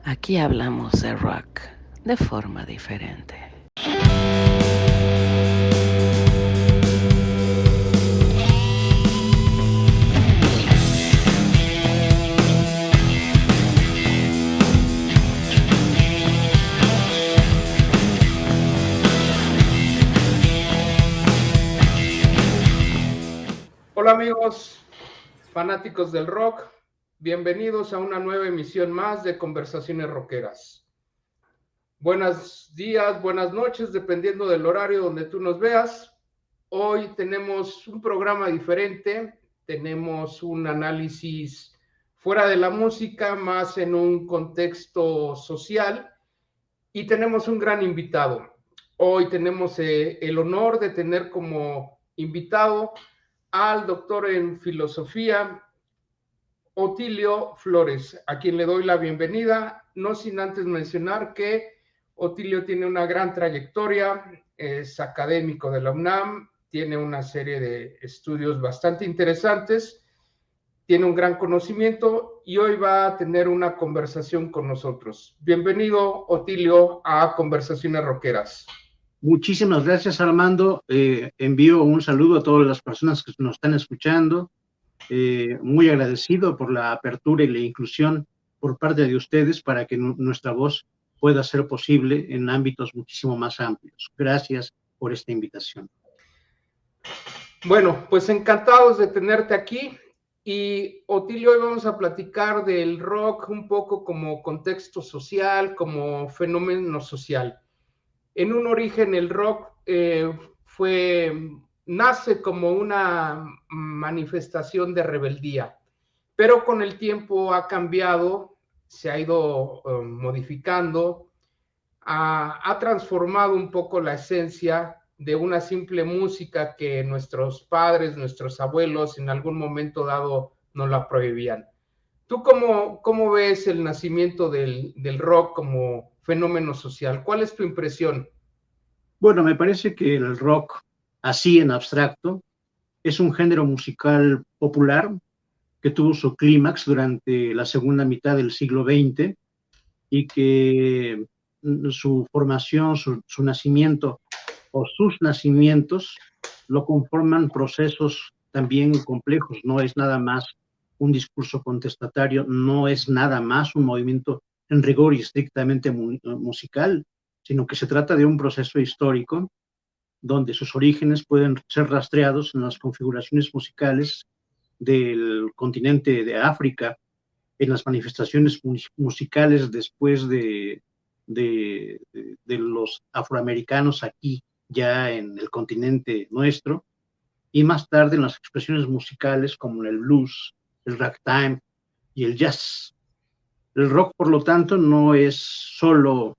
Aquí hablamos de rock de forma diferente. Hola amigos, fanáticos del rock, bienvenidos a una nueva emisión más de Conversaciones Rockeras. Buenos días, buenas noches, dependiendo del horario donde tú nos veas. Hoy tenemos un programa diferente, tenemos un análisis fuera de la música, más en un contexto social, y tenemos un gran invitado. Hoy tenemos el honor de tener como invitado al doctor en filosofía, Otilio Flores, a quien le doy la bienvenida, no sin antes mencionar que Otilio tiene una gran trayectoria, es académico de la UNAM, tiene una serie de estudios bastante interesantes, tiene un gran conocimiento y hoy va a tener una conversación con nosotros. Bienvenido, Otilio, a Conversaciones Rockeras. Muchísimas gracias, Armando. Envío un saludo a todas las personas que nos están escuchando. Muy agradecido por la apertura y la inclusión por parte de ustedes para que nuestra voz pueda ser posible en ámbitos muchísimo más amplios. Gracias por esta invitación. Bueno, pues encantados de tenerte aquí. Y Otilio, hoy vamos a platicar del rock un poco como contexto social, como fenómeno social. En un origen el rock nace como una manifestación de rebeldía, pero con el tiempo ha cambiado, se ha ido modificando, ha transformado un poco la esencia de una simple música que nuestros padres, nuestros abuelos en algún momento dado nos la prohibían. ¿Tú cómo ves el nacimiento del rock como fenómeno social? ¿Cuál es tu impresión? Bueno, me parece que el rock, así en abstracto, es un género musical popular que tuvo su clímax durante la segunda mitad del siglo XX y que su formación, su nacimiento o sus nacimientos lo conforman procesos también complejos. No es nada más un discurso contestatario, no es nada más un movimiento en rigor y estrictamente musical, sino que se trata de un proceso histórico donde sus orígenes pueden ser rastreados en las configuraciones musicales del continente de África, en las manifestaciones musicales después de los afroamericanos aquí, ya en el continente nuestro, y más tarde en las expresiones musicales como en el blues, el ragtime y el jazz. El rock, por lo tanto, no es solo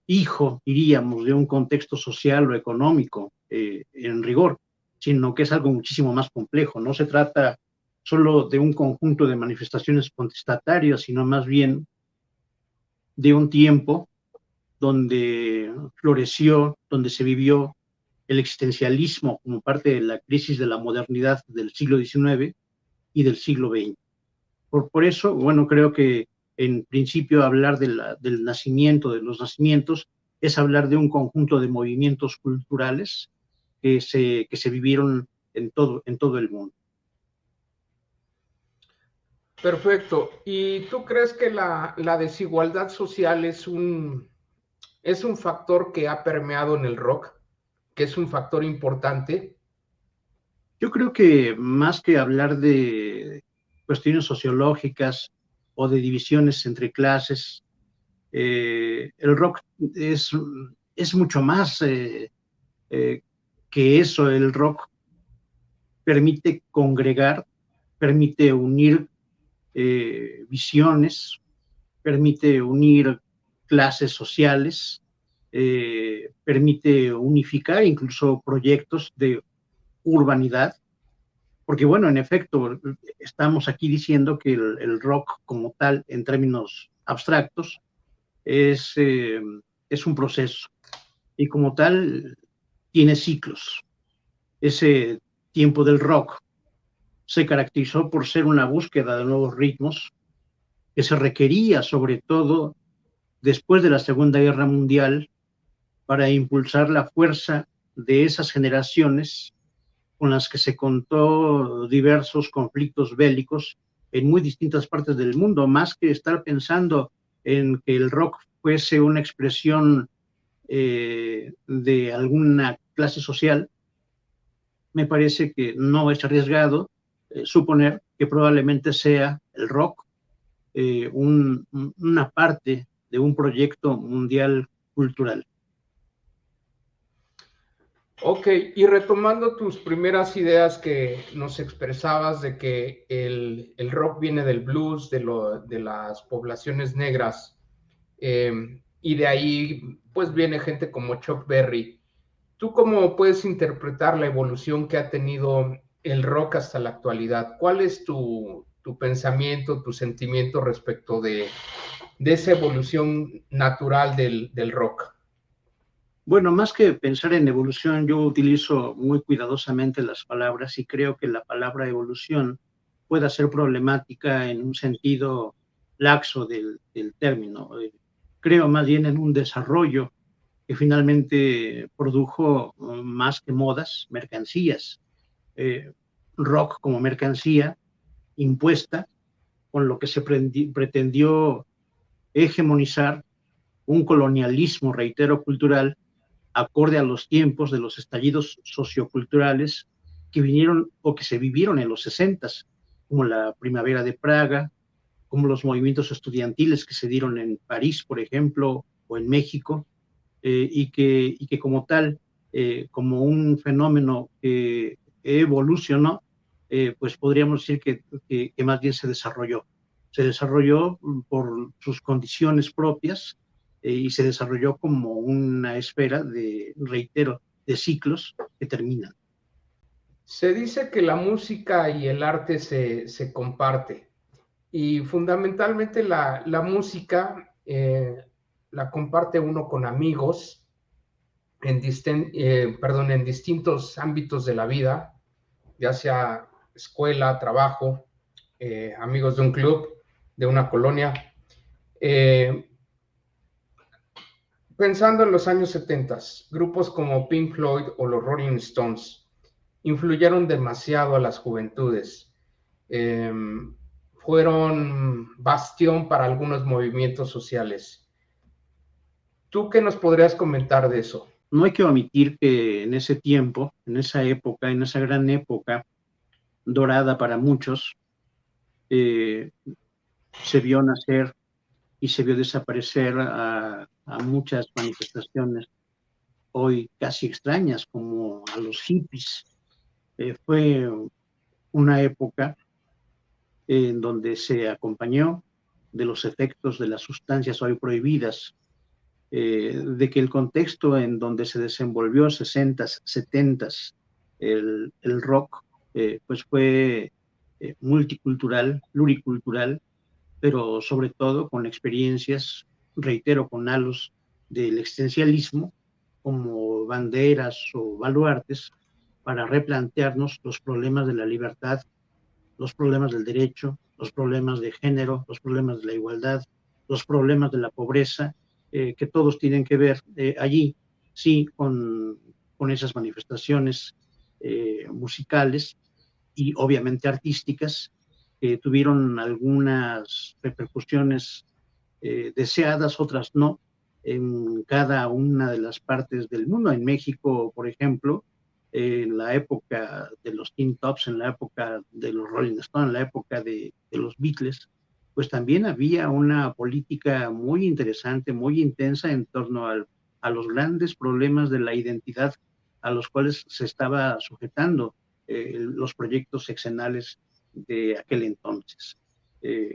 hijo, diríamos, de un contexto social o económico en rigor, sino que es algo muchísimo más complejo. No se trata solo de un conjunto de manifestaciones contestatarias, sino más bien de un tiempo donde floreció, donde se vivió el existencialismo como parte de la crisis de la modernidad del siglo XIX y del siglo XX. Por eso, bueno, creo que en principio hablar del nacimiento, de los nacimientos, es hablar de un conjunto de movimientos culturales que se vivieron en todo el mundo. Perfecto. ¿Y tú crees que la desigualdad social es un factor que ha permeado en el rock, que es un factor importante? Yo creo que más que hablar de cuestiones sociológicas o de divisiones entre clases, el rock es mucho más eh, que eso. El rock permite congregar, permite unir visiones, permite unir clases sociales, permite unificar incluso proyectos de urbanidad, porque bueno, en efecto, estamos aquí diciendo que el rock como tal, en términos abstractos, es un proceso y como tal tiene ciclos. Ese tiempo del rock se caracterizó por ser una búsqueda de nuevos ritmos, que se requería sobre todo después de la Segunda Guerra Mundial para impulsar la fuerza de esas generaciones con las que se contó diversos conflictos bélicos en muy distintas partes del mundo, más que estar pensando en que el rock fuese una expresión de alguna clase social. Me parece que no es arriesgado suponer que probablemente sea el rock una parte de un proyecto mundial cultural. Ok, y retomando tus primeras ideas que nos expresabas de que el rock viene del blues, de las poblaciones negras, y de ahí pues viene gente como Chuck Berry. ¿Tú cómo puedes interpretar la evolución que ha tenido el rock hasta la actualidad? ¿Cuál es tu pensamiento, tu sentimiento respecto de esa evolución natural del rock? Bueno, más que pensar en evolución, yo utilizo muy cuidadosamente las palabras y creo que la palabra evolución pueda ser problemática en un sentido laxo del término. Creo más bien en un desarrollo que finalmente produjo más que modas, mercancías. Rock como mercancía impuesta, con lo que se pretendió hegemonizar un colonialismo, reitero, cultural, acorde a los tiempos de los estallidos socioculturales que vinieron o que se vivieron en los 60s, como la Primavera de Praga, como los movimientos estudiantiles que se dieron en París, por ejemplo, o en México, y que como tal, como un fenómeno que evolucionó, pues podríamos decir que más bien se desarrolló. Se desarrolló por sus condiciones propias y se desarrolló como una esfera de, reitero, de ciclos que terminan. Se dice que la música y el arte se comparte y fundamentalmente la música la comparte uno con amigos en distintos ámbitos de la vida, ya sea escuela, trabajo, amigos de un club, de una colonia. Pensando en los años 70, grupos como Pink Floyd o los Rolling Stones influyeron demasiado a las juventudes. Eh, Fueron bastión para algunos movimientos sociales. ¿Tú qué nos podrías comentar de eso? No hay que omitir que en ese tiempo, en esa época, en esa gran época dorada para muchos, se vio nacer y se vio desaparecer a muchas manifestaciones hoy casi extrañas, como a los hippies. Fue una época en donde se acompañó de los efectos de las sustancias hoy prohibidas, de que el contexto en donde se desenvolvió 60s, 70s, el rock, pues fue multicultural, pluricultural, pero sobre todo con experiencias, reitero, con halos del existencialismo como banderas o baluartes para replantearnos los problemas de la libertad, los problemas del derecho, los problemas de género, los problemas de la igualdad, los problemas de la pobreza, que todos tienen que ver allí, sí, con esas manifestaciones musicales y obviamente artísticas, que tuvieron algunas repercusiones deseadas, otras no, en cada una de las partes del mundo. En México, por ejemplo, en la época de los Teen Tops, en la época de los Rolling Stones, en la época de los Beatles, pues también había una política muy interesante, muy intensa en torno a los grandes problemas de la identidad a los cuales se estaba sujetando los proyectos sexenales de aquel entonces.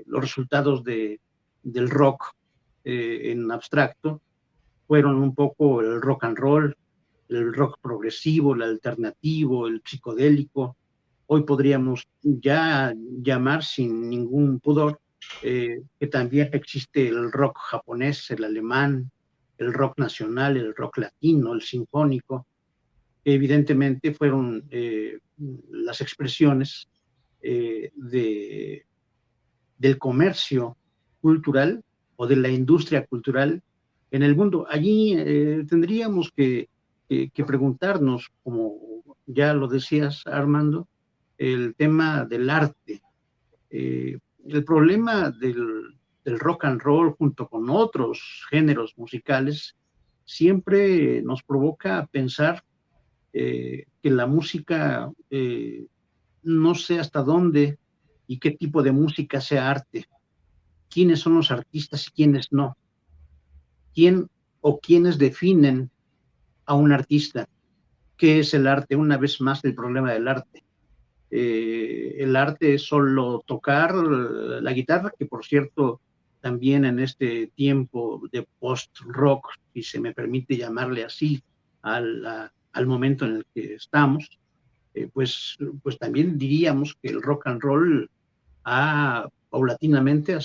Los resultados del rock en abstracto fueron un poco el rock and roll, el rock progresivo, el alternativo, el psicodélico. Hoy podríamos ya llamar sin ningún pudor que también existe el rock japonés, el alemán, el rock nacional, el rock latino, el sinfónico, que evidentemente fueron las expresiones del comercio cultural o de la industria cultural en el mundo. Allí tendríamos que preguntarnos, como ya lo decías, Armando, el tema del arte. El problema del rock and roll junto con otros géneros musicales siempre nos provoca pensar que la música no sé hasta dónde y qué tipo de música sea arte, quiénes son los artistas y quiénes no, quién o quiénes definen a un artista, qué es el arte. Una vez más, el problema del arte. El arte es solo tocar la guitarra, que por cierto, también en este tiempo de post-rock, si se me permite llamarle así, al momento en el que estamos, pues también diríamos que el rock and roll ha paulatinamente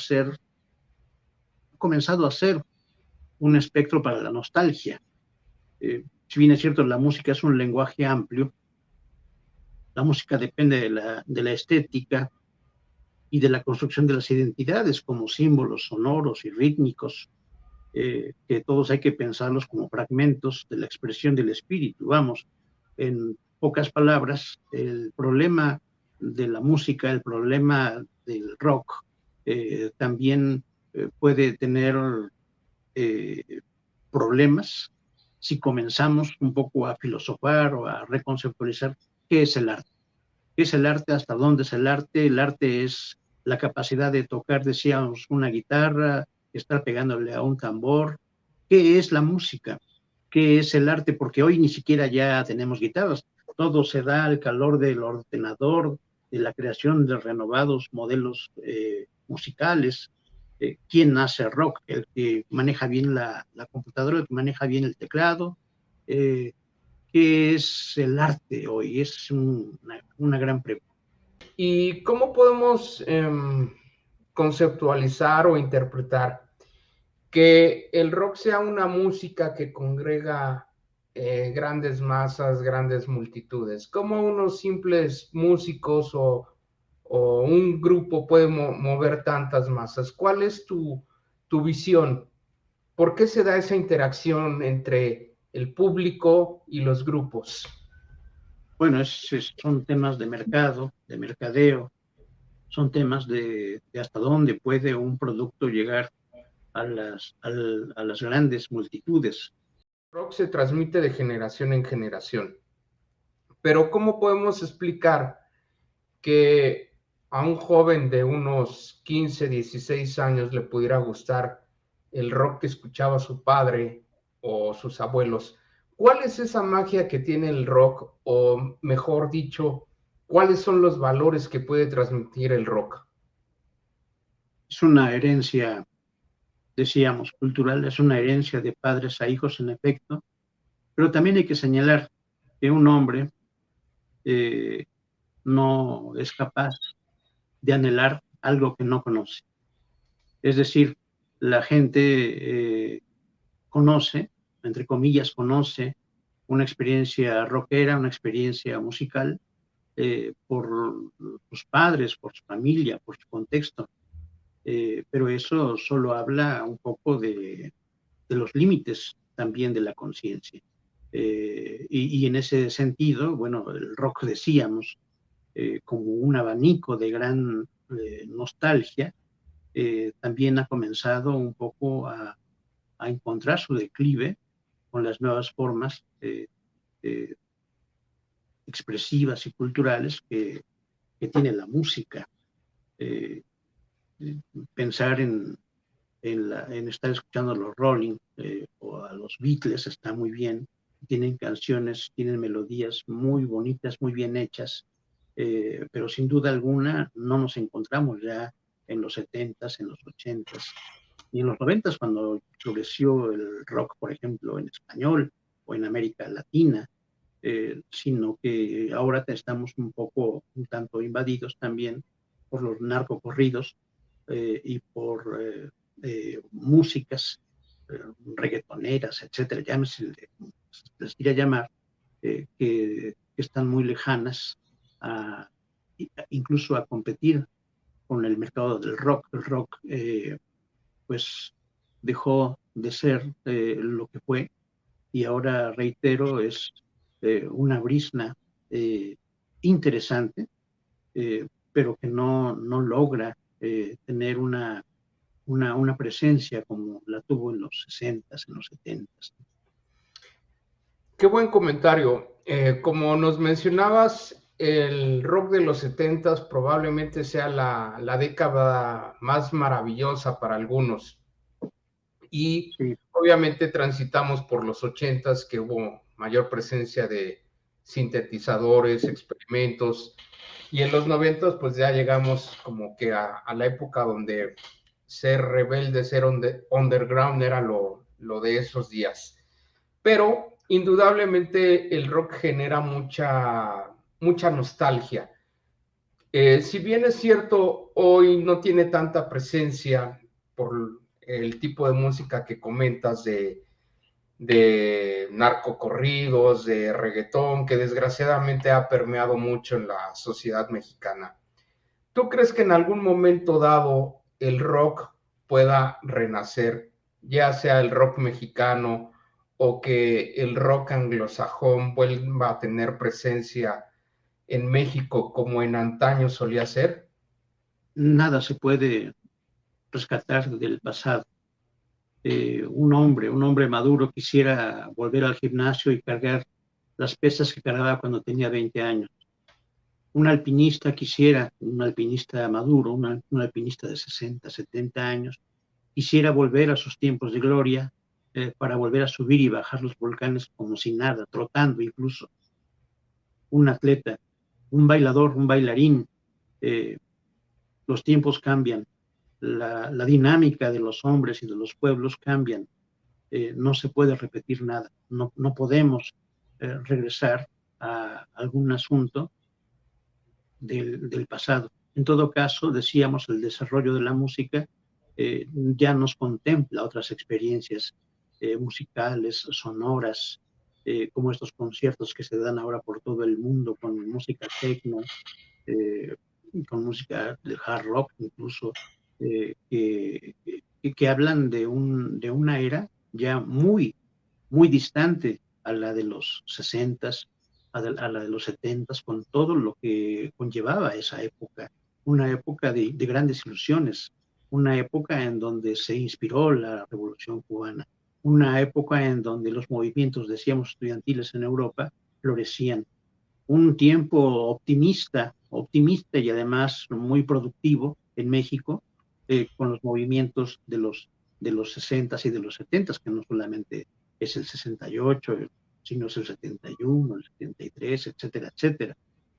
comenzado a ser un espectro para la nostalgia. Si bien es cierto, la música es un lenguaje amplio, la música depende de la estética y de la construcción de las identidades como símbolos sonoros y rítmicos, que todos hay que pensarlos como fragmentos de la expresión del espíritu. Vamos, en pocas palabras, el problema de la música, el problema del rock, también puede tener problemas si comenzamos un poco a filosofar o a reconceptualizar qué es el arte. ¿Qué es el arte? ¿Hasta dónde es el arte? El arte es la capacidad de tocar, decíamos, una guitarra, estar pegándole a un tambor. ¿Qué es la música? ¿Qué es el arte? Porque hoy ni siquiera ya tenemos guitarras. Todo se da al calor del ordenador, de la creación de renovados modelos musicales. ¿Quién hace rock? El que maneja bien la computadora, el que maneja bien el teclado. ¿Qué es el arte hoy? Es una gran pregunta. ¿Y cómo podemos conceptualizar o interpretar que el rock sea una música que congrega grandes masas, grandes multitudes? ¿Cómo unos simples músicos o un grupo puede mover tantas masas? ¿Cuál es tu visión? ¿Por qué se da esa interacción entre el público y los grupos? Bueno, son temas de mercado, de mercadeo, son temas de hasta dónde puede un producto llegar a las grandes multitudes. El rock se transmite de generación en generación, pero ¿cómo podemos explicar que a un joven de unos 15, 16 años le pudiera gustar el rock que escuchaba su padre o sus abuelos? ¿Cuál es esa magia que tiene el rock? O mejor dicho, ¿cuáles son los valores que puede transmitir el rock? Es una herencia, decíamos, cultural, es una herencia de padres a hijos, en efecto, pero también hay que señalar que un hombre no es capaz de anhelar algo que no conoce. Es decir, la gente conoce, entre comillas, conoce una experiencia rockera, una experiencia musical, por sus padres, por su familia, por su contexto. Pero eso solo habla un poco de los límites también de la conciencia. Y en ese sentido, bueno, el rock, decíamos, como un abanico de gran nostalgia, también ha comenzado un poco a encontrar su declive con las nuevas formas eh, expresivas y culturales que tiene la música. Eh, Pensar en estar escuchando a los Rolling o a los Beatles está muy bien. Tienen canciones, tienen melodías muy bonitas, muy bien hechas, pero sin duda alguna no nos encontramos ya en los 70s, en los 80s y en los 90s, cuando floreció el rock, por ejemplo, en español o en América Latina, sino que ahora estamos un tanto invadidos también por los narcocorridos y por músicas reggaetoneras, etcétera, llámese, les quería llamar, que están muy lejanas incluso a competir con el mercado del rock. El rock pues dejó de ser lo que fue, y ahora, reitero, es una brizna interesante, pero que no logra tener una presencia como la tuvo en los 60s, en los 70s. Qué buen comentario. Como nos mencionabas, el rock de los 70s probablemente sea la década más maravillosa para algunos. Y Sí. obviamente transitamos por los 80s, que hubo mayor presencia de sintetizadores, experimentos. Y en los 90s, pues ya llegamos como que a la época donde ser rebelde, ser underground era lo de esos días. Pero indudablemente el rock genera mucha nostalgia. Si bien es cierto, hoy no tiene tanta presencia por el tipo de música que comentas de narcocorridos, de reggaetón, que desgraciadamente ha permeado mucho en la sociedad mexicana. ¿Tú crees que en algún momento dado el rock pueda renacer, ya sea el rock mexicano o que el rock anglosajón vuelva a tener presencia en México como en antaño solía ser? Nada se puede rescatar del pasado. Un hombre maduro quisiera volver al gimnasio y cargar las pesas que cargaba cuando tenía 20 años. Un alpinista un alpinista maduro, un alpinista de 60, 70 años, quisiera volver a sus tiempos de gloria para volver a subir y bajar los volcanes como si nada, trotando incluso. Un atleta, un bailador, un bailarín, los tiempos cambian, la dinámica de los hombres y de los pueblos cambian. No se puede repetir nada, no podemos regresar a algún asunto del pasado. En todo caso, decíamos, el desarrollo de la música ya nos contempla otras experiencias musicales, sonoras, como estos conciertos que se dan ahora por todo el mundo con música techno, con música de hard rock incluso, que hablan de una era ya muy distante a la de los 60s, a la de los 70s, con todo lo que conllevaba esa época, una época de grandes ilusiones, una época en donde se inspiró la Revolución Cubana, una época en donde los movimientos, decíamos, estudiantiles en Europa florecían, un tiempo optimista y además muy productivo en México, con los movimientos de los 60s y de los 70s, que no solamente es el 68, sino es el 71, el 73, etcétera, etcétera,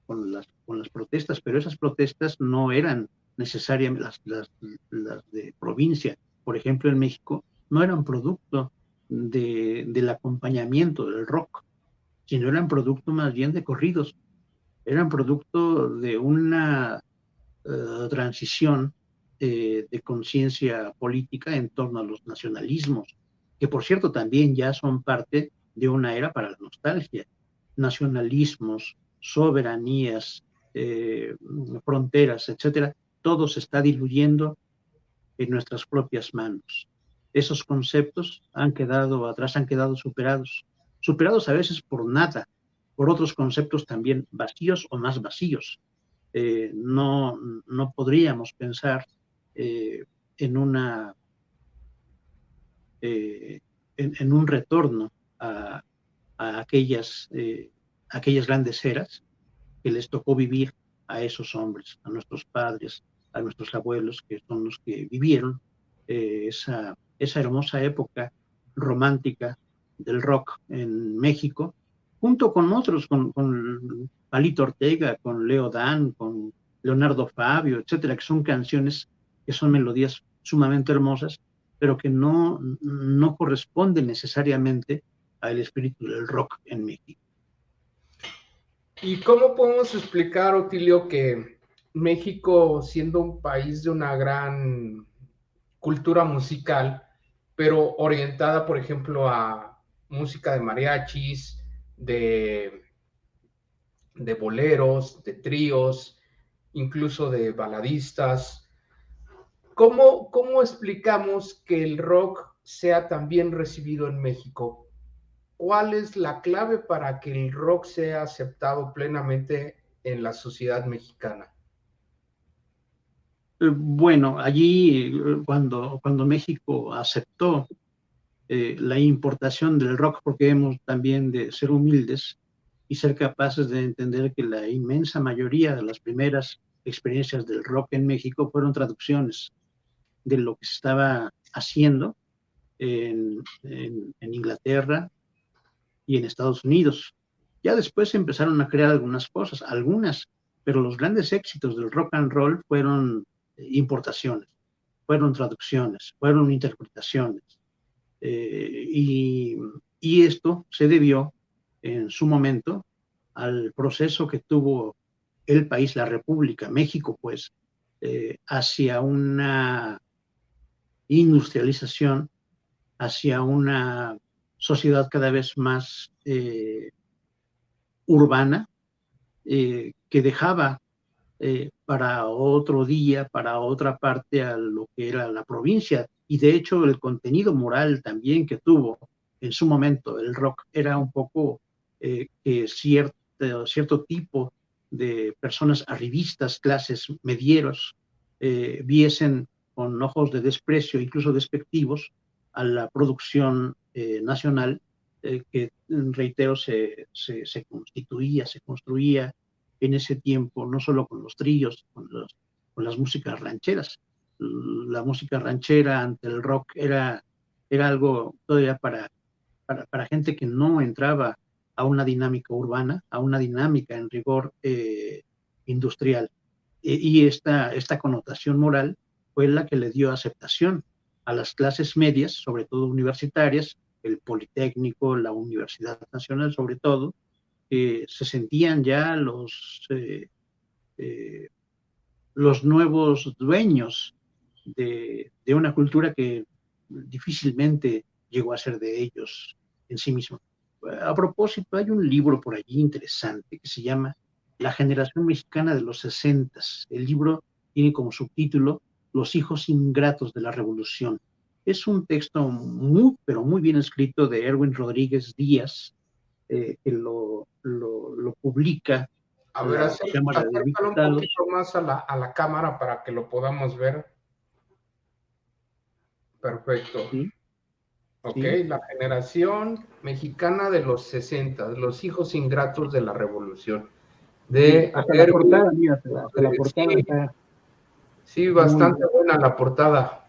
con las protestas, pero esas protestas no eran necesariamente las de provincia. Por ejemplo, en México no eran producto del acompañamiento del rock, sino eran producto más bien de corridos, eran producto de una transición de conciencia política en torno a los nacionalismos, que por cierto también ya son parte de una era para la nostalgia. Nacionalismos, soberanías, fronteras, etcétera, todo se está diluyendo en nuestras propias manos. Esos conceptos han quedado atrás, han quedado superados a veces por nada, por otros conceptos también vacíos o más vacíos. No podríamos pensar en un retorno a aquellas grandes eras que les tocó vivir a esos hombres, a nuestros padres, a nuestros abuelos, que son los que vivieron esa hermosa época romántica del rock en México, junto con otros, con Palito Ortega, con Leo Dan, con Leonardo Fabio, etcétera, que son canciones, que son melodías sumamente hermosas, pero que no corresponden necesariamente al espíritu del rock en México. ¿Y cómo podemos explicar, Otilio, que México, siendo un país de una gran cultura musical, pero orientada, por ejemplo, a música de mariachis, de boleros, de tríos, incluso de baladistas, ¿Cómo explicamos que el rock sea tan bien recibido en México? ¿Cuál es la clave para que el rock sea aceptado plenamente en la sociedad mexicana? Bueno, allí cuando México aceptó la importación del rock, porque hemos también de ser humildes y ser capaces de entender que la inmensa mayoría de las primeras experiencias del rock en México fueron traducciones de lo que se estaba haciendo en Inglaterra y en Estados Unidos. Ya después se empezaron a crear algunas, pero los grandes éxitos del rock and roll fueron importaciones, fueron traducciones, fueron interpretaciones. Y esto se debió en su momento al proceso que tuvo el país, la República, México, pues, hacia una industrialización, hacia una sociedad cada vez más urbana, que dejaba para otro día, para otra parte a lo que era la provincia. Y de hecho el contenido moral también que tuvo en su momento el rock era un poco que cierto tipo de personas arribistas, clases medieros, viesen con ojos de desprecio, incluso despectivos, a la producción nacional que, reitero, se constituía, se construía en ese tiempo, no solo con los trillos, con las músicas rancheras. La música ranchera ante el rock era algo todavía para gente que no entraba a una dinámica urbana, a una dinámica en rigor industrial. Y esta connotación moral fue la que le dio aceptación a las clases medias, sobre todo universitarias, el Politécnico, la Universidad Nacional sobre todo, se sentían ya los nuevos dueños de una cultura que difícilmente llegó a ser de ellos en sí mismo. A propósito, hay un libro por allí interesante que se llama La generación mexicana de los 60. El libro tiene como subtítulo Los hijos ingratos de la revolución. Es un texto muy, pero muy bien escrito de Erwin Rodríguez Díaz, que lo publica A ver, la Cámara de acércalo un Diputados. poquito más a la cámara para que lo podamos ver. Perfecto. ¿Sí? Ok, ¿Sí? la generación mexicana de los 60, los hijos ingratos de la revolución. Sí, hasta la portada, mira, hasta la portada sí, está sí, muy, bastante buena la portada.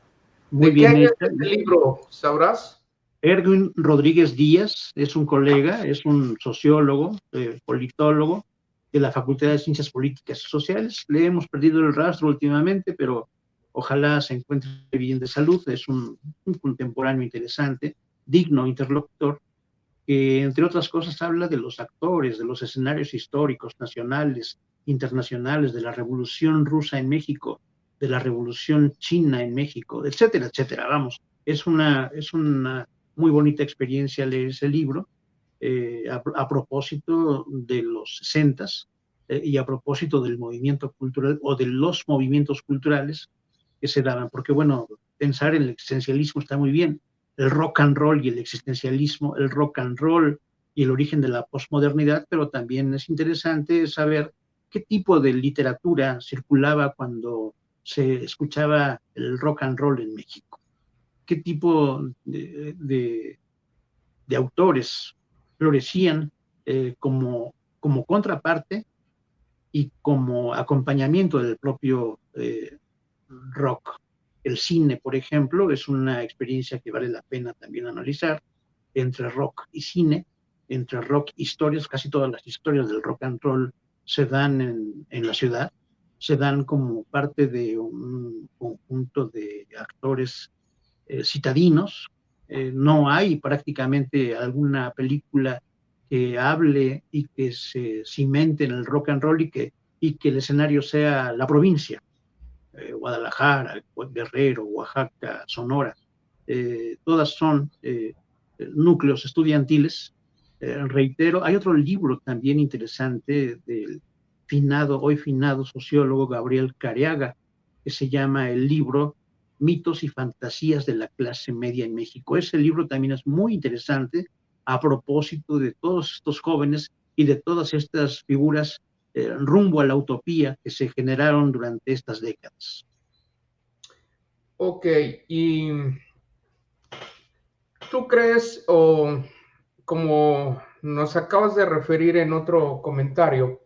muy ¿De qué bien año es hecha. este libro, sabrás? Erwin Rodríguez Díaz es un colega, es un sociólogo, politólogo de la Facultad de Ciencias Políticas y Sociales. Le hemos perdido el rastro últimamente, pero ojalá se encuentre bien de salud. Es un contemporáneo interesante, digno interlocutor, que entre otras cosas habla de los actores, de los escenarios históricos, nacionales, internacionales, de la Revolución Rusa en México, de la Revolución China en México, etcétera, etcétera. Vamos, es una muy bonita experiencia leer ese libro a propósito de los 60 y a propósito del movimiento cultural o de los movimientos culturales que se daban, porque bueno, pensar en el existencialismo está muy bien, el rock and roll y el existencialismo, el rock and roll y el origen de la posmodernidad, pero también es interesante saber qué tipo de literatura circulaba cuando se escuchaba el rock and roll en México, qué tipo de autores florecían como contraparte y como acompañamiento del propio rock. El cine, por ejemplo, es una experiencia que vale la pena también analizar entre rock y cine, entre rock y historias. Casi todas las historias del rock and roll se dan en la ciudad, se dan como parte de un conjunto de actores citadinos. No hay prácticamente alguna película que hable y que se cimente en el rock and roll y que el escenario sea la provincia. Guadalajara, Guerrero, Oaxaca, Sonora, todas son núcleos estudiantiles. Reitero, hay otro libro también interesante del hoy finado sociólogo Gabriel Careaga, que se llama El libro mitos y fantasías de la clase media en México. Ese libro también es muy interesante a propósito de todos estos jóvenes y de todas estas figuras rumbo a la utopía que se generaron durante estas décadas. Ok, y ¿tú crees, o como nos acabas de referir en otro comentario,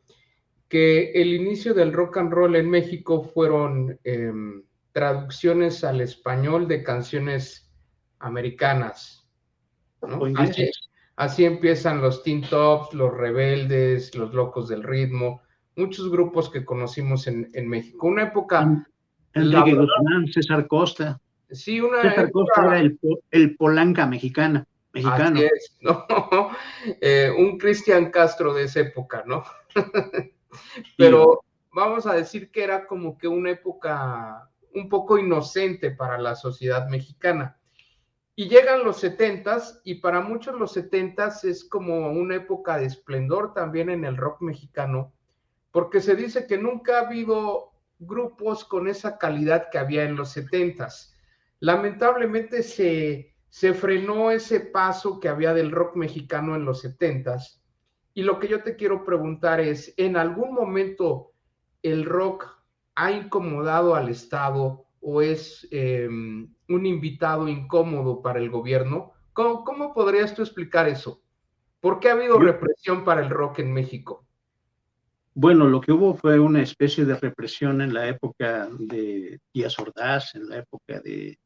que el inicio del rock and roll en México fueron traducciones al español de canciones americanas, O ¿no? ingleses. Así empiezan los Teen Tops, los Rebeldes, los Locos del Ritmo, muchos grupos que conocimos en México. Una época, la Enrique verdad, Guzmán, César Costa. sí, una César Costa era época, el Polanca mexicano. así es, ¿no? Un Cristian Castro de esa época, ¿no? Sí, hombre. Pero vamos a decir que era como que una época un poco inocente para la sociedad mexicana. Y llegan los 70s y para muchos los 70s es como una época de esplendor también en el rock mexicano, porque se dice que nunca ha habido grupos con esa calidad que había en los 70s. Lamentablemente se frenó ese paso que había del rock mexicano en los 70s. Y lo que yo te quiero preguntar es, ¿en algún momento el rock ha incomodado al Estado o es un invitado incómodo para el gobierno? ¿Cómo podrías tú explicar eso? ¿Por qué ha habido Yo, represión para el rock en México? bueno, lo que hubo fue una especie de represión en la época de Díaz Ordaz, en la época de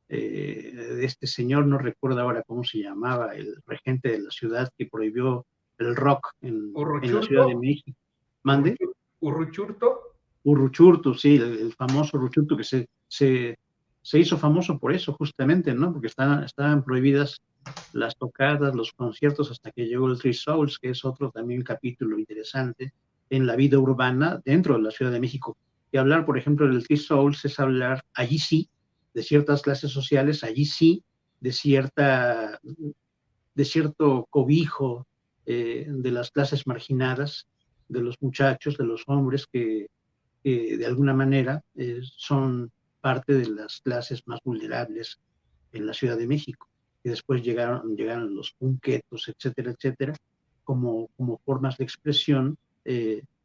este señor, no recuerdo ahora cómo se llamaba, el regente de la ciudad que prohibió el rock en la Ciudad ¿Urruchurto? de México. ¿Mande? ¿Urruchurto? Urruchurtu, sí, el famoso Urruchurtu que se hizo famoso por eso justamente, ¿no? Porque estaban prohibidas las tocadas, los conciertos, hasta que llegó el Three Souls, que es otro también capítulo interesante en la vida urbana dentro de la Ciudad de México. Y hablar, por ejemplo, del Three Souls es hablar, allí sí, de ciertas clases sociales, allí sí, de cierto cobijo de las clases marginadas, de los muchachos, de los hombres que de alguna manera son parte de las clases más vulnerables en la Ciudad de México. Y después llegaron los punquetos, etcétera, etcétera, como formas de expresión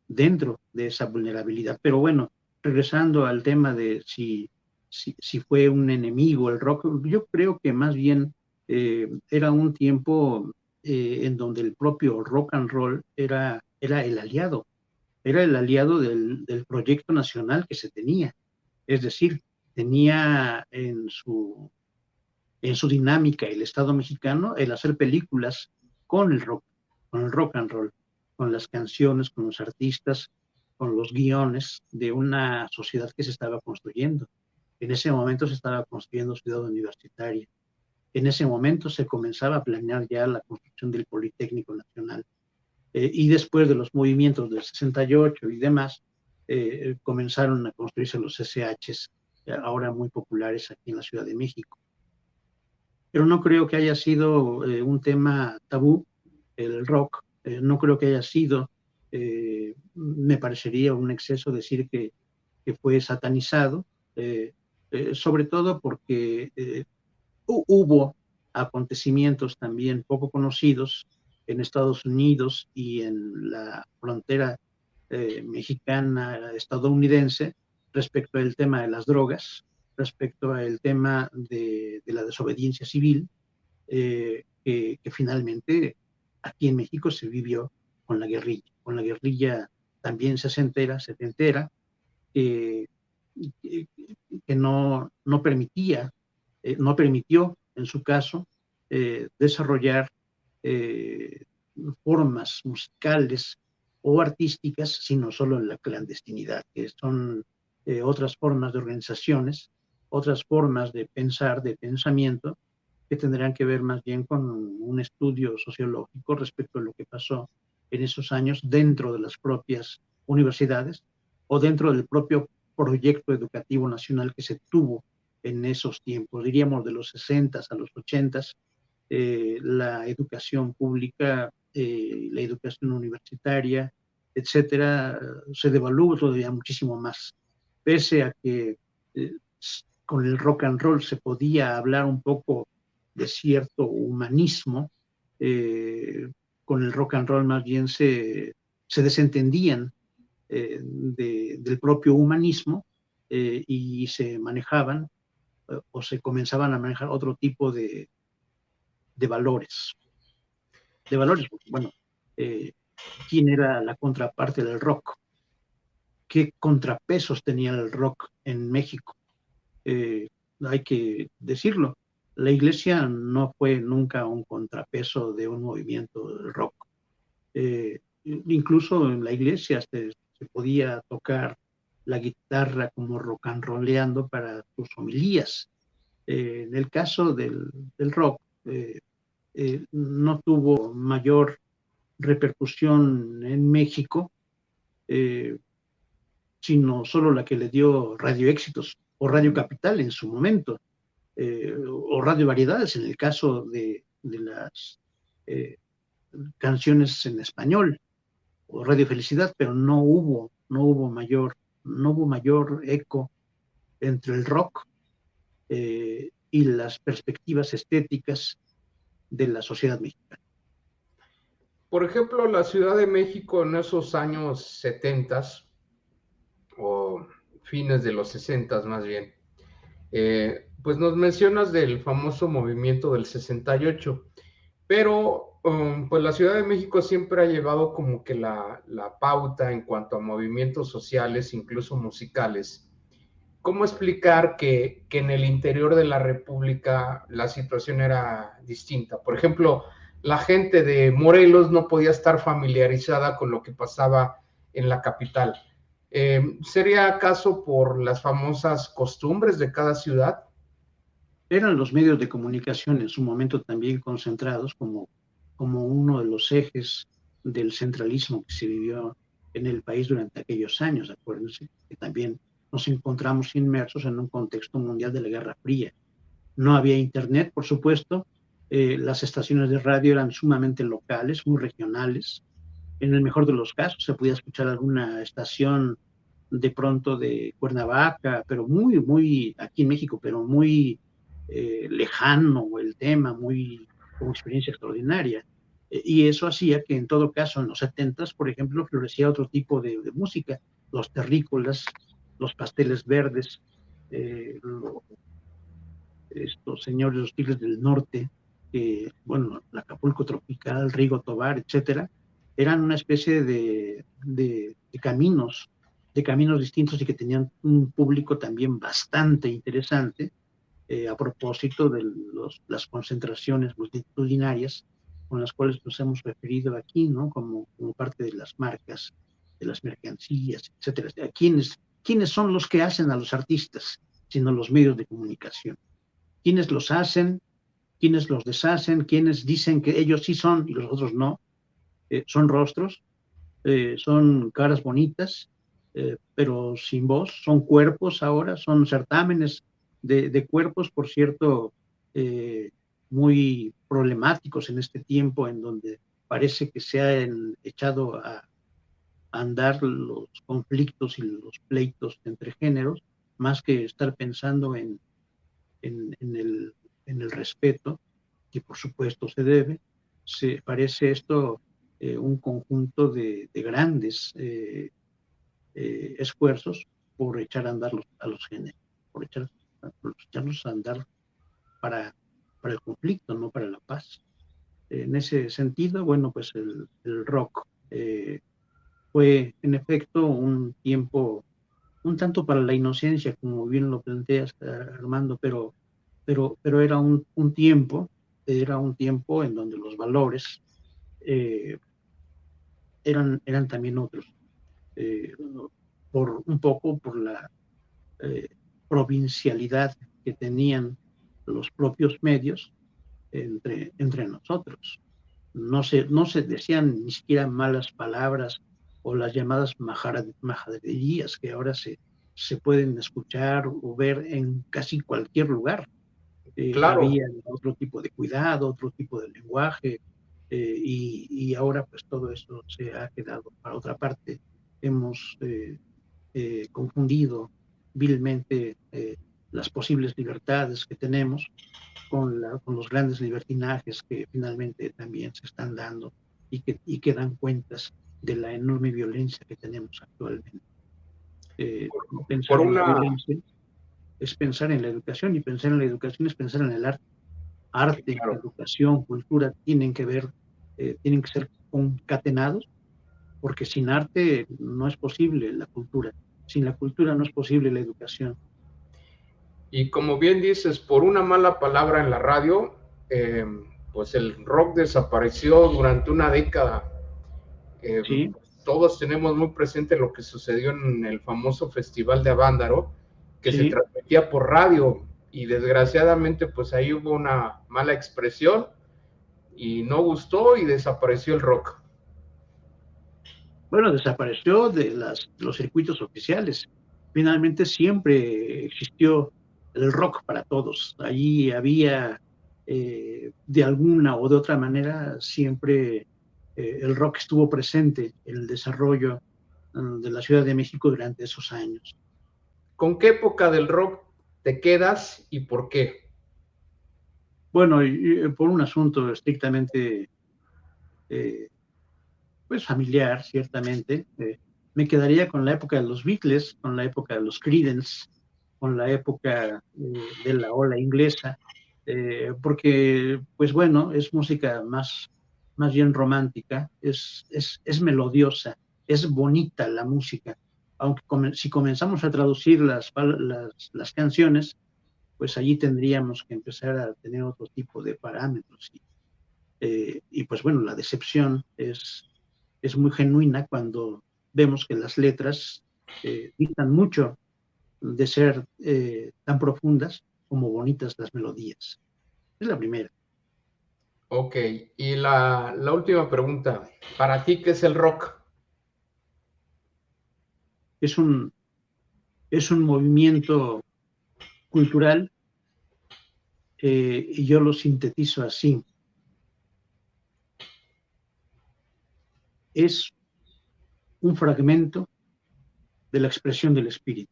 dentro de esa vulnerabilidad. Pero bueno, regresando al tema de si fue un enemigo el rock, yo creo que más bien era un tiempo en donde el propio rock and roll era el aliado, era el aliado del proyecto nacional que se tenía. Es decir, tenía en su dinámica el Estado mexicano el hacer películas con con el rock and roll, con las canciones, con los artistas, con los guiones de una sociedad que se estaba construyendo. En ese momento se estaba construyendo Ciudad Universitaria. En ese momento se comenzaba a planear ya la construcción del Politécnico Nacional. Y después de los movimientos del 68 y demás, comenzaron a construirse los SHs, ahora muy populares aquí en la Ciudad de México. Pero no creo que haya sido un tema tabú el rock, no creo que haya sido, me parecería un exceso decir que fue satanizado, sobre todo porque hubo acontecimientos también poco conocidos en Estados Unidos y en la frontera mexicana estadounidense respecto al tema de las drogas, respecto al tema de la desobediencia civil, que finalmente aquí en México se vivió con la guerrilla también sesentera, setentera, que, que no permitía, no permitió en su caso desarrollar eh, formas musicales o artísticas, sino solo en la clandestinidad, que son otras formas de organizaciones, otras formas de pensar, de pensamiento, que tendrán que ver más bien con un estudio sociológico respecto a lo que pasó en esos años dentro de las propias universidades o dentro del propio proyecto educativo nacional que se tuvo en esos tiempos, diríamos de los 60 a los 80, la educación pública, la educación universitaria, etcétera, se devalúa todavía muchísimo más, pese a que con el rock and roll se podía hablar un poco de cierto humanismo. Con el rock and roll más bien se desentendían del propio humanismo y se manejaban o se comenzaban a manejar otro tipo de valores. De valores, bueno, ¿quién era la contraparte del rock? ¿Qué contrapesos tenía el rock en México? Hay que decirlo, la iglesia no fue nunca un contrapeso de un movimiento del rock. Incluso en la iglesia se podía tocar la guitarra como rock and rolleando para sus homilías. En el caso del rock, no tuvo mayor repercusión en México, sino solo la que le dio Radio Éxitos o Radio Capital en su momento, o Radio Variedades en el caso de las canciones en español, o Radio Felicidad, pero no hubo mayor eco entre el rock y las perspectivas estéticas de la sociedad mexicana. Por ejemplo, la Ciudad de México en esos años 70 o fines de los 60 más bien, pues nos mencionas del famoso movimiento del 68, pero pues la Ciudad de México siempre ha llevado como que la pauta en cuanto a movimientos sociales, incluso musicales. ¿Cómo explicar que en el interior de la República la situación era distinta? Por ejemplo, la gente de Morelos no podía estar familiarizada con lo que pasaba en la capital. ¿Sería acaso por las famosas costumbres de cada ciudad? Eran los medios de comunicación en su momento también concentrados como uno de los ejes del centralismo que se vivió en el país durante aquellos años. Acuérdense que también nos encontramos inmersos en un contexto mundial de la Guerra Fría. No había internet, por supuesto. Las estaciones de radio eran sumamente locales, muy regionales. En el mejor de los casos se podía escuchar alguna estación de pronto de Cuernavaca, pero muy aquí en México, pero muy lejano el tema, como experiencia extraordinaria. Y eso hacía que en todo caso en los 70s, por ejemplo, florecía otro tipo de música, los terrícolas, los pasteles verdes, estos señores, los Tigres del Norte, bueno, el Acapulco Tropical, Rigo Tobar, etcétera, eran una especie de caminos distintos y que tenían un público también bastante interesante, a propósito de las concentraciones multitudinarias con las cuales nos hemos referido aquí, ¿no? Como parte de las marcas, de las mercancías, etcétera. ¿Quiénes son los que hacen a los artistas, sino los medios de comunicación? ¿Quiénes los hacen? ¿Quiénes los deshacen? ¿Quiénes dicen que ellos sí son y los otros no? Son rostros, son caras bonitas, pero sin voz, son cuerpos ahora, son certámenes de cuerpos, por cierto, muy problemáticos en este tiempo en donde parece que se han echado a andar los conflictos y los pleitos entre géneros, más que estar pensando en el respeto, que por supuesto se debe. Se parece esto un conjunto de grandes esfuerzos por echar a andar a los géneros, por echarlos a andar para el conflicto, no para la paz. En ese sentido, bueno, pues el rock fue en efecto un tiempo un tanto para la inocencia, como bien lo planteas, Armando, pero era un tiempo en donde los valores eran también otros, un poco por la provincialidad que tenían los propios medios entre nosotros. No se decían ni siquiera malas palabras o las llamadas majaderías que ahora se pueden escuchar o ver en casi cualquier lugar. Claro. Había otro tipo de cuidado, otro tipo de lenguaje, y ahora pues todo eso se ha quedado para otra parte. Hemos confundido vilmente las posibles libertades que tenemos con los grandes libertinajes que finalmente también se están dando y que dan cuentas de la enorme violencia que tenemos actualmente. Pensar Por en la una, violencia es pensar en la educación, y pensar en la educación es pensar en el arte. Arte, claro, educación, cultura tienen que tienen que ser concatenados, porque sin arte no es posible la cultura. Sin la cultura no es posible la educación. y como bien dices, por una mala palabra en la radio, eh, pues el rock desapareció durante una década. ¿Sí? Todos tenemos muy presente lo que sucedió en el famoso Festival de Avándaro, que se Sí. transmitía por radio, y desgraciadamente pues ahí hubo una mala expresión y no gustó y desapareció el rock. Bueno, desapareció de los circuitos oficiales. Finalmente siempre existió el rock para todos. Allí había, de alguna o de otra manera, siempre el rock estuvo presente en el desarrollo de la Ciudad de México durante esos años. ¿Con qué época del rock te quedas y por qué? Bueno, por un asunto estrictamente pues familiar, ciertamente, me quedaría con la época de los Beatles, con la época de los Creedence, con la época de la ola inglesa, porque, pues bueno, es música más bien romántica, es melodiosa, es bonita la música, aunque si comenzamos a traducir las canciones, pues allí tendríamos que empezar a tener otro tipo de parámetros. Y pues bueno, la decepción es muy genuina cuando vemos que las letras distan mucho de ser tan profundas como bonitas las melodías. Es la primera. Ok, y la última pregunta, ¿para ti qué es el rock? Es un, es un movimiento cultural y yo lo sintetizo así. Es un fragmento de la expresión del espíritu.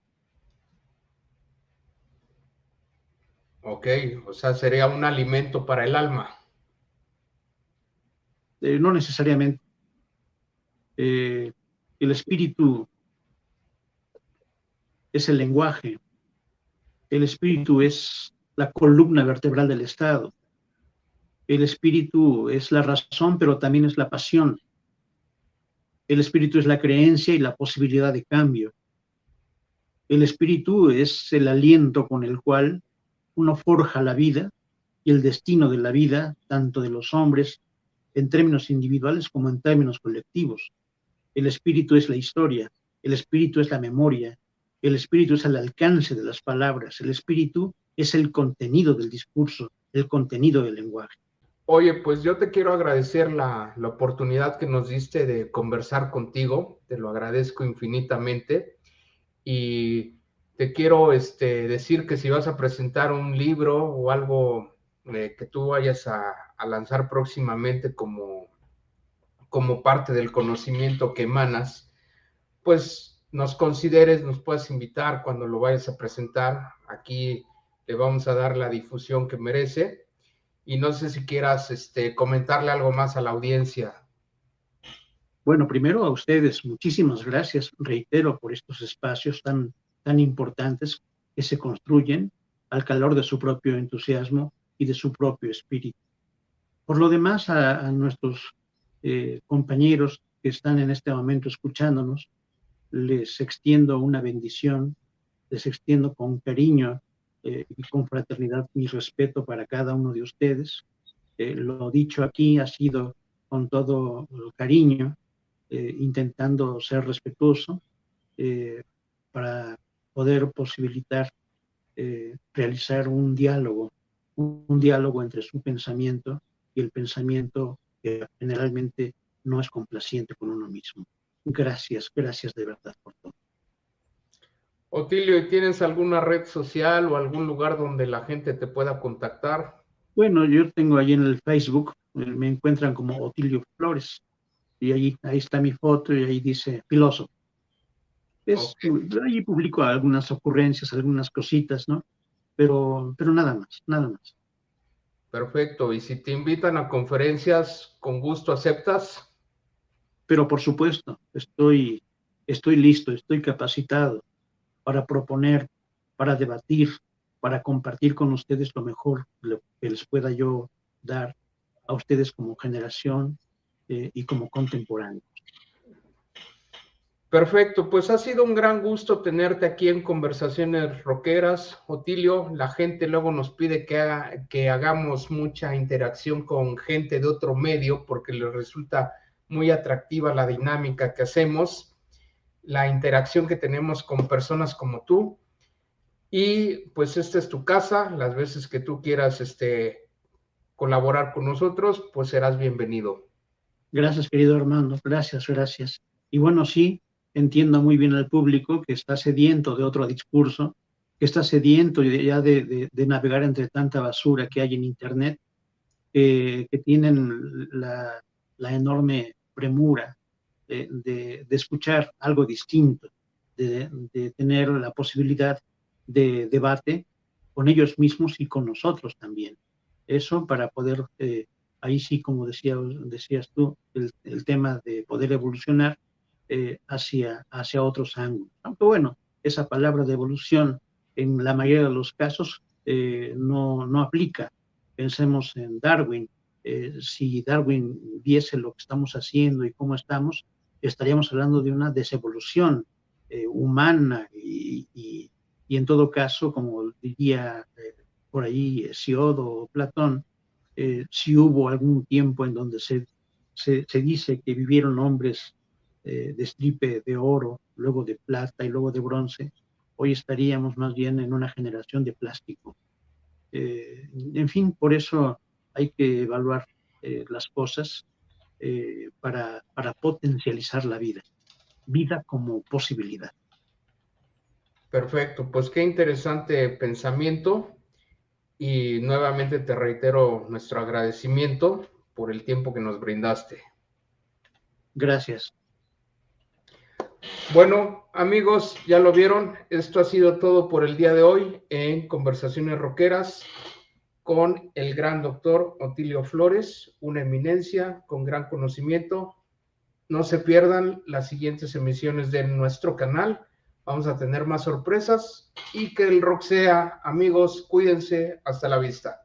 Ok, o sea, sería un alimento para el alma. No necesariamente. El espíritu es el lenguaje. El espíritu es la columna vertebral del Estado. El espíritu es la razón, pero también es la pasión. El espíritu es la creencia y la posibilidad de cambio. El espíritu es el aliento con el cual uno forja la vida y el destino de la vida, tanto de los hombres en términos individuales como en términos colectivos. El espíritu es la historia, el espíritu es la memoria, el espíritu es el alcance de las palabras, el espíritu es el contenido del discurso, el contenido del lenguaje. Oye, pues yo te quiero agradecer la oportunidad que nos diste de conversar contigo, te lo agradezco infinitamente, y te quiero decir que si vas a presentar un libro o algo que tú vayas a lanzar próximamente como parte del conocimiento que emanas, pues nos consideres, nos puedes invitar cuando lo vayas a presentar. Aquí le vamos a dar la difusión que merece. Y no sé si quieras comentarle algo más a la audiencia. Bueno, primero a ustedes, muchísimas gracias, reitero, por estos espacios tan importantes que se construyen al calor de su propio entusiasmo y de su propio espíritu. Por lo demás, a nuestros compañeros que están en este momento escuchándonos, les extiendo una bendición, les extiendo con cariño y con fraternidad mi respeto para cada uno de ustedes. Lo dicho aquí ha sido con todo cariño, intentando ser respetuoso para poder posibilitar realizar un diálogo entre su pensamiento y el pensamiento que generalmente no es complaciente con uno mismo. Gracias de verdad por todo. Otilio, ¿y tienes alguna red social o algún lugar donde la gente te pueda contactar? Bueno, yo tengo ahí en el Facebook, me encuentran como Otilio Flores, y ahí está mi foto y ahí dice filósofo. Ok, Allí publico algunas ocurrencias, algunas cositas, ¿no? pero nada más, nada más. Perfecto. Y si te invitan a conferencias, ¿con gusto aceptas? Pero por supuesto, estoy listo, estoy capacitado para proponer, para debatir, para compartir con ustedes lo mejor que les pueda yo dar a ustedes como generación y como contemporáneos. Perfecto, pues ha sido un gran gusto tenerte aquí en Conversaciones Rockeras, Otilio. La gente luego nos pide que hagamos mucha interacción con gente de otro medio porque les resulta muy atractiva la dinámica que hacemos, la interacción que tenemos con personas como tú. Y pues esta es tu casa, las veces que tú quieras colaborar con nosotros, pues serás bienvenido. Gracias, querido Armando, gracias, gracias. Y bueno, sí, entiendo muy bien al público que está sediento de otro discurso, que está sediento ya de navegar entre tanta basura que hay en Internet, que tienen la enorme premura de escuchar algo distinto, de tener la posibilidad de debate con ellos mismos y con nosotros también. Eso para poder, ahí sí, como decías tú, el tema de poder evolucionar hacia otros ángulos. Aunque bueno, esa palabra de evolución en la mayoría de los casos no aplica. Pensemos en Darwin. Si Darwin viese lo que estamos haciendo y cómo estamos, estaríamos hablando de una desevolución humana y en todo caso, como diría por ahí Hesiodo o Platón, si hubo algún tiempo en donde se dice que vivieron hombres de estripe de oro, luego de plata y luego de bronce, hoy estaríamos más bien en una generación de plástico. En fin, por eso hay que evaluar las cosas para potencializar la vida como posibilidad. Perfecto, pues qué interesante pensamiento y nuevamente te reitero nuestro agradecimiento por el tiempo que nos brindaste. Gracias. Bueno, amigos, ya lo vieron, esto ha sido todo por el día de hoy en Conversaciones Rockeras con el gran doctor Otilio Flores, una eminencia con gran conocimiento. No se pierdan las siguientes emisiones de nuestro canal. Vamos a tener más sorpresas y que el rock sea, amigos, cuídense, hasta la vista.